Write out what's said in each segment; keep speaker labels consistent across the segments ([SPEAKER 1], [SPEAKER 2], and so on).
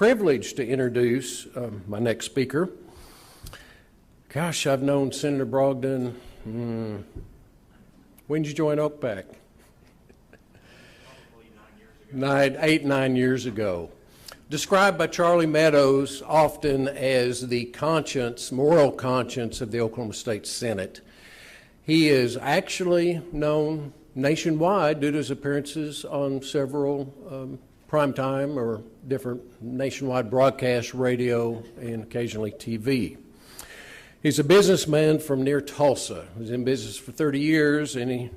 [SPEAKER 1] privilege to introduce my next speaker. Gosh, I've known Senator Brogdon. When did you join OPAC? Probably 9 years ago. Described by Charlie Meadows often as the conscience, moral conscience of the Oklahoma State Senate. He is actually known nationwide due to his appearances on several primetime or different nationwide broadcast radio and occasionally TV. He's a businessman from near Tulsa. He was in business for 30 years, and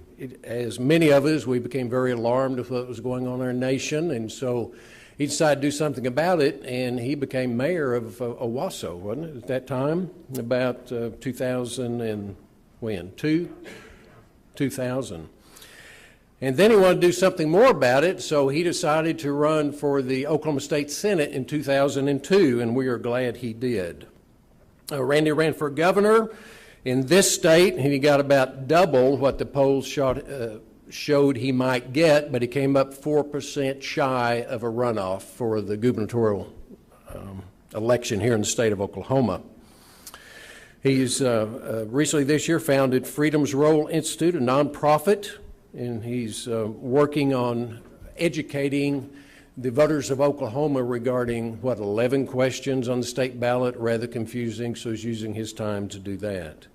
[SPEAKER 1] as many of us, we became very alarmed with what was going on in our nation, and so he decided to do something about it, and he became mayor of Owasso, wasn't it, at that time? About 2000 and when? 2000. And then he wanted to do something more about it, so he decided to run for the Oklahoma State Senate in 2002, and we are glad he did. Randy ran for governor in this state, and he got about double what the polls showed he might get, but he came up 4% shy of a runoff for the gubernatorial election here in the state of Oklahoma. He's recently this year founded Freedom's Role Institute, a nonprofit, and he's working on educating the voters of Oklahoma regarding, 11 questions on the state ballot, rather confusing, so he's using his time to do that.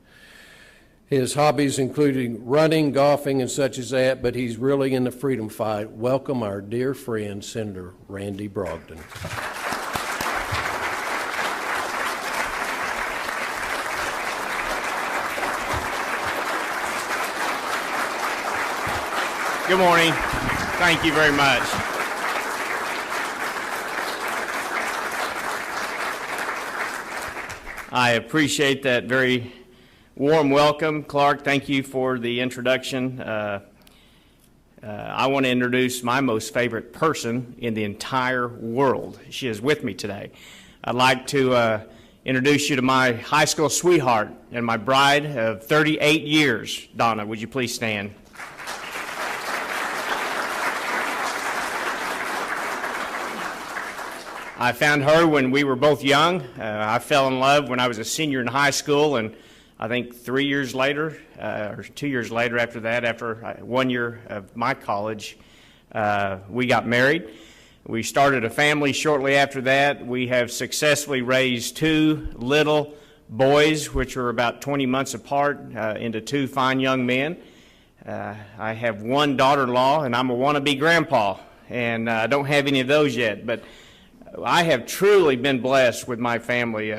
[SPEAKER 1] His hobbies including running, golfing, and such as that, but he's really in the freedom fight. Welcome our dear friend, Senator Randy Brogdon.
[SPEAKER 2] Good morning. Thank you very much. I appreciate that very warm welcome. Clark, thank you for the introduction. I want to introduce my most favorite person in the entire world. She is with me today. I'd like to introduce you to my high school sweetheart and my bride of 38 years. Donna, would you please stand? I found her when we were both young. I fell in love when I was a senior in high school, and I think 3 years later, or 2 years later after that, after 1 year of my college, we got married. We started a family shortly after that. We have successfully raised two little boys, which are about 20 months apart, into two fine young men. I have one daughter-in-law, and I'm a wannabe grandpa, and I don't have any of those yet, but I have truly been blessed with my family.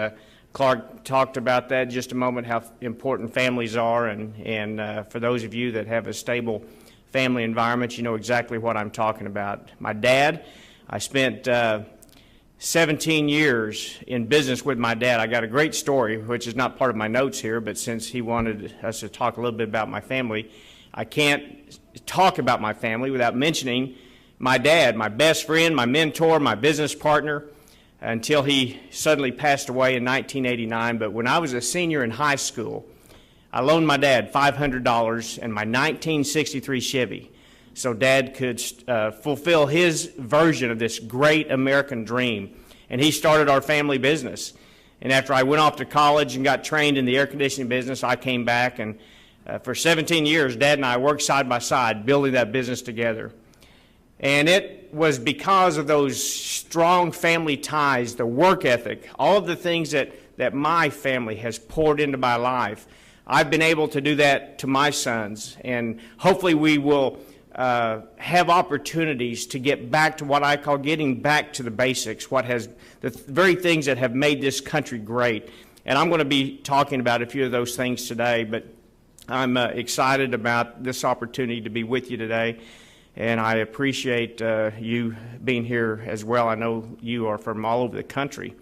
[SPEAKER 2] Clark talked about that in just a moment, how important families are, and for those of you that have a stable family environment, you know exactly what I'm talking about. My dad, I spent 17 years in business with my dad. I got a great story, which is not part of my notes here, but since he wanted us to talk a little bit about my family, I can't talk about my family without mentioning my dad, my best friend, my mentor, my business partner, until he suddenly passed away in 1989. But when I was a senior in high school, I loaned my dad $500 and my 1963 Chevy so Dad could fulfill his version of this great American dream. And he started our family business. And after I went off to college and got trained in the air conditioning business, I came back, and for 17 years, Dad and I worked side by side building that business together. And it was because of those strong family ties, the work ethic, all of the things that my family has poured into my life. I've been able to do that to my sons, and hopefully we will have opportunities to get back to what I call getting back to the basics, the very things that have made this country great. And I'm going to be talking about a few of those things today, but I'm excited about this opportunity to be with you today. And I appreciate you being here as well. I know you are from all over the country.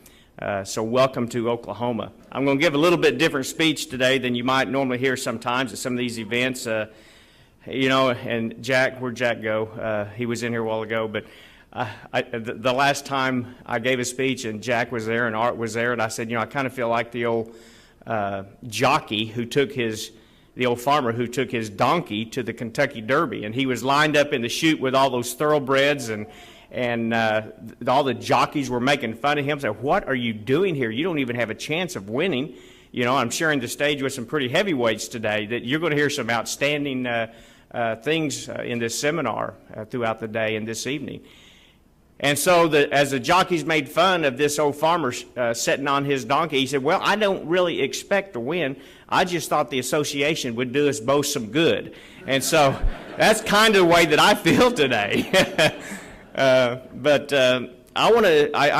[SPEAKER 2] So welcome to Oklahoma. I'm going to give a little bit different speech today than you might normally hear sometimes at some of these events. And Jack, where'd Jack go? He was in here a while ago. But the last time I gave a speech and Jack was there and Art was there, and I said, I kind of feel like the old jockey who took the old farmer who took his donkey to the Kentucky Derby, and he was lined up in the chute with all those thoroughbreds, and and all the jockeys were making fun of him, saying, "What are you doing here? You don't even have a chance of winning." You know, I'm sharing the stage with some pretty heavyweights today that you're going to hear some outstanding things in this seminar throughout the day and this evening. And so as the jockeys made fun of this old farmer sitting on his donkey, he said, "Well, I don't really expect to win. I just thought the association would do us both some good." And so that's kind of the way that I feel today. I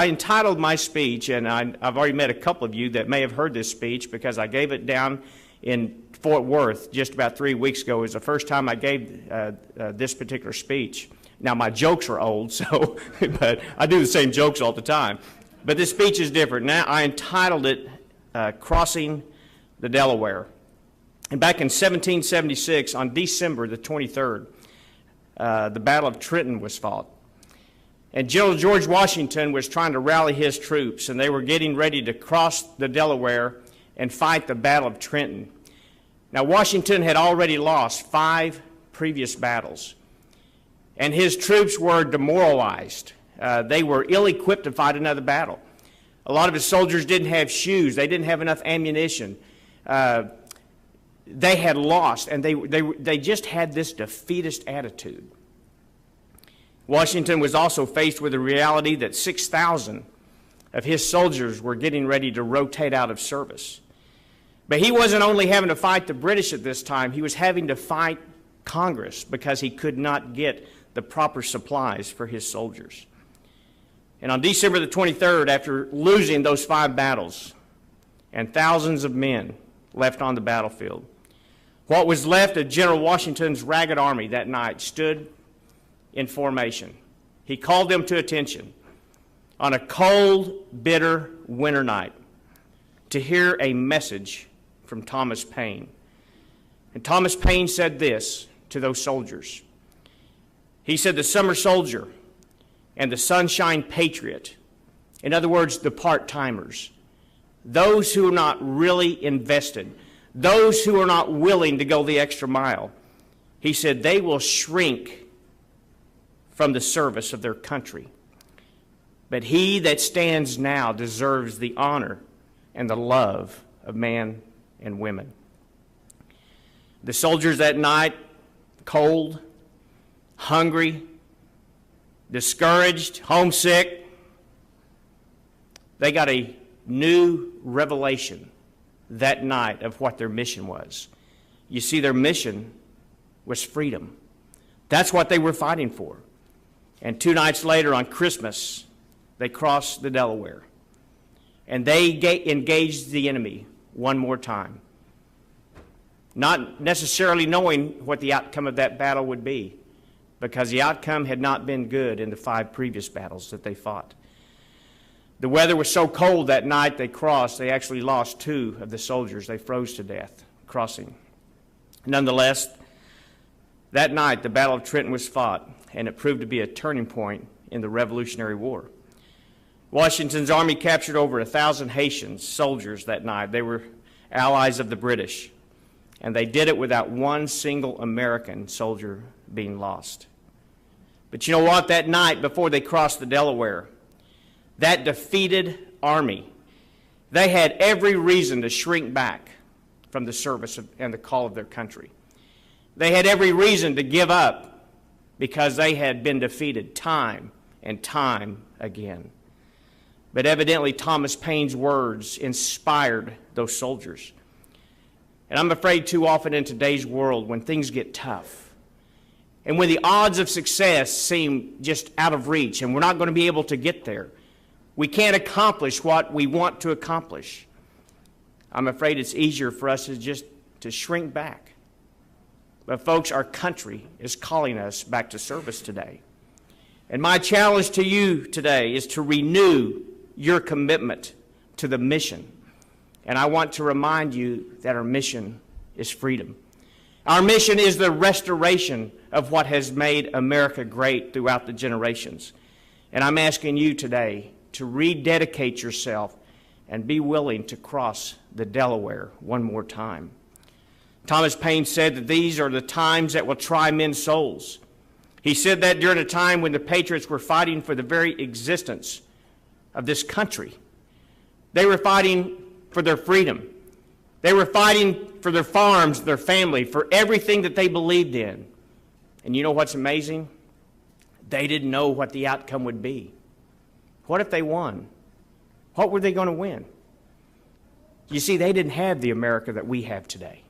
[SPEAKER 2] entitled my speech, and I've already met a couple of you that may have heard this speech because I gave it down in Fort Worth just about 3 weeks ago. It was the first time I gave this particular speech. Now, my jokes are old, so but I do the same jokes all the time. But this speech is different. Now, I entitled it Crossing the Delaware. And back in 1776, on December the 23rd, the Battle of Trenton was fought. And General George Washington was trying to rally his troops, and they were getting ready to cross the Delaware and fight the Battle of Trenton. Now, Washington had already lost 5 previous battles, and his troops were demoralized. They were ill-equipped to fight another battle. A lot of his soldiers didn't have shoes. They didn't have enough ammunition. They had lost, and they just had this defeatist attitude. Washington was also faced with the reality that 6,000 of his soldiers were getting ready to rotate out of service. But he wasn't only having to fight the British at this time, he was having to fight Congress because he could not get the proper supplies for his soldiers. And on December the 23rd, after losing those 5 battles and thousands of men left on the battlefield, what was left of General Washington's ragged army that night stood in formation. He called them to attention on a cold, bitter winter night to hear a message from Thomas Paine. And Thomas Paine said this to those soldiers. He said, "The summer soldier and the sunshine patriot," in other words, the part-timers, those who are not really invested, those who are not willing to go the extra mile, he said, "they will shrink from the service of their country. But he that stands now deserves the honor and the love of man and women." The soldiers that night, cold, hungry, discouraged, homesick, they got a new revelation that night of what their mission was. You see, their mission was freedom. That's what they were fighting for. And 2 nights later on Christmas, they crossed the Delaware. And they engaged the enemy one more time, not necessarily knowing what the outcome of that battle would be, because the outcome had not been good in the 5 previous battles that they fought. The weather was so cold that night they crossed, they actually lost 2 of the soldiers. They froze to death crossing. Nonetheless, that night the Battle of Trenton was fought, and it proved to be a turning point in the Revolutionary War. Washington's army captured over 1,000 Haitian soldiers that night. They were allies of the British, and they did it without one single American soldier being lost. But you know what? That night before they crossed the Delaware, that defeated army, they had every reason to shrink back from the service and the call of their country. They had every reason to give up because they had been defeated time and time again. But evidently Thomas Paine's words inspired those soldiers. And I'm afraid too often in today's world, when things get tough, and when the odds of success seem just out of reach, and we're not going to be able to get there, we can't accomplish what we want to accomplish, I'm afraid it's easier for us to shrink back. But folks, our country is calling us back to service today. And my challenge to you today is to renew your commitment to the mission. And I want to remind you that our mission is freedom. Our mission is the restoration of what has made America great throughout the generations. And I'm asking you today to rededicate yourself and be willing to cross the Delaware one more time. Thomas Paine said that these are the times that will try men's souls. He said that during a time when the Patriots were fighting for the very existence of this country. They were fighting for their freedom. They were fighting for their farms, their family, for everything that they believed in. And you know what's amazing? They didn't know what the outcome would be. What if they won? What were they going to win? You see, they didn't have the America that we have today.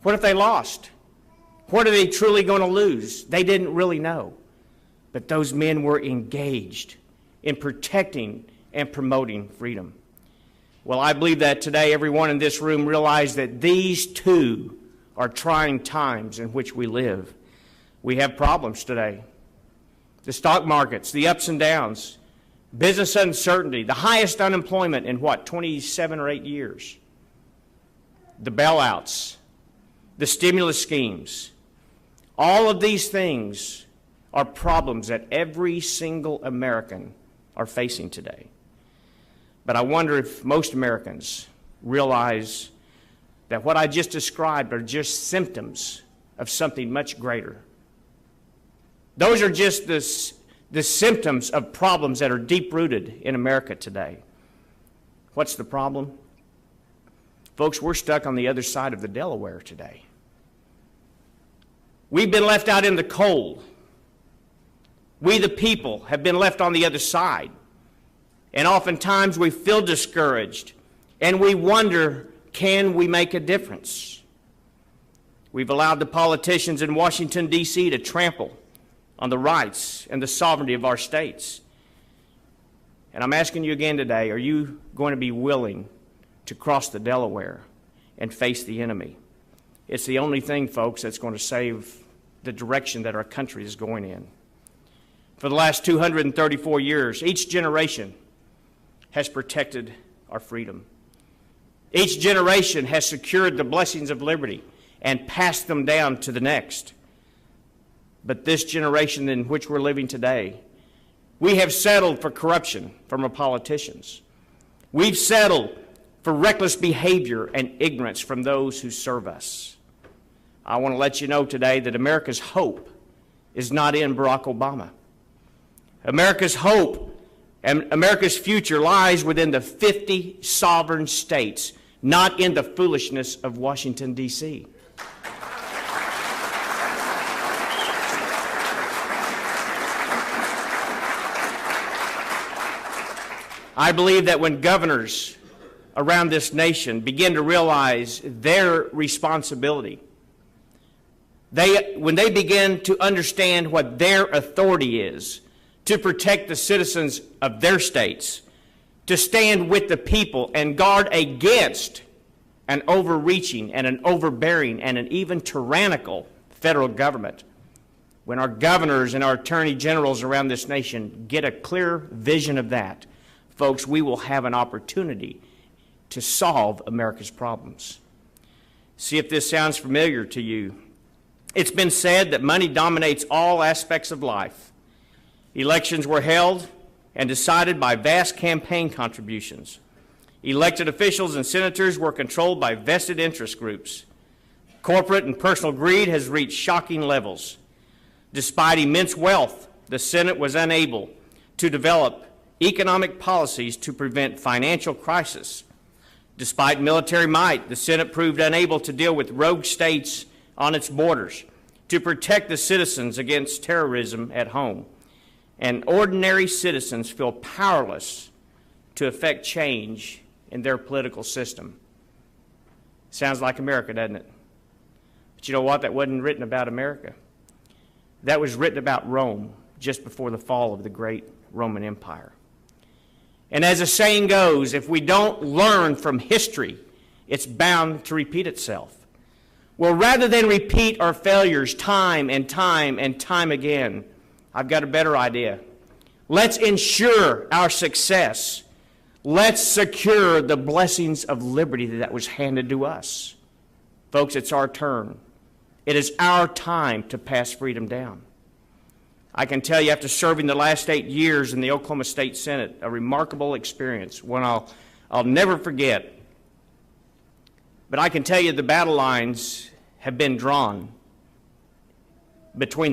[SPEAKER 2] What if they lost? What are they truly going to lose? They didn't really know. But those men were engaged in protecting and promoting freedom. Well, I believe that today everyone in this room realizes that these two are trying times in which we live. We have problems today. The stock markets, the ups and downs, business uncertainty, the highest unemployment in 27 or 8 years. The bailouts, the stimulus schemes. All of these things are problems that every single American are facing today. But I wonder if most Americans realize that what I just described are just symptoms of something much greater. Those are just the symptoms of problems that are deep-rooted in America today. What's the problem? Folks, we're stuck on the other side of the Delaware today. We've been left out in the cold. We, the people, have been left on the other side. And oftentimes we feel discouraged, and we wonder, can we make a difference? We've allowed the politicians in Washington, D.C. to trample on the rights and the sovereignty of our states. And I'm asking you again today, are you going to be willing to cross the Delaware and face the enemy? It's the only thing, folks, that's going to save the direction that our country is going in. For the last 234 years, each generation has protected our freedom. Each generation has secured the blessings of liberty and passed them down to the next. But this generation in which we're living today, we have settled for corruption from our politicians. We've settled for reckless behavior and ignorance from those who serve us. I want to let you know today that America's hope is not in Barack Obama. America's hope and America's future lies within the 50 sovereign states, not in the foolishness of Washington, D.C. I believe that when governors around this nation begin to realize their responsibility, when they begin to understand what their authority is to protect the citizens of their states, to stand with the people and guard against an overreaching and an overbearing and an even tyrannical federal government, when our governors and our attorney generals around this nation get a clear vision of that, folks, we will have an opportunity to solve America's problems. See if this sounds familiar to you. It's been said that money dominates all aspects of life. Elections were held and decided by vast campaign contributions. Elected officials and senators were controlled by vested interest groups. Corporate and personal greed has reached shocking levels. Despite immense wealth, the Senate was unable to develop economic policies to prevent financial crisis. Despite military might, the Senate proved unable to deal with rogue states on its borders, to protect the citizens against terrorism at home. And ordinary citizens feel powerless to effect change in their political system. Sounds like America, doesn't it? But you know what? That wasn't written about America. That was written about Rome just before the fall of the great Roman Empire. And as the saying goes, if we don't learn from history, it's bound to repeat itself. Well, rather than repeat our failures time and time and time again, I've got a better idea. Let's ensure our success. Let's secure the blessings of liberty that was handed to us. Folks, it's our turn. It is our time to pass freedom down. I can tell you, after serving the last 8 years in the Oklahoma State Senate, a remarkable experience, one I'll never forget. But I can tell you the battle lines have been drawn between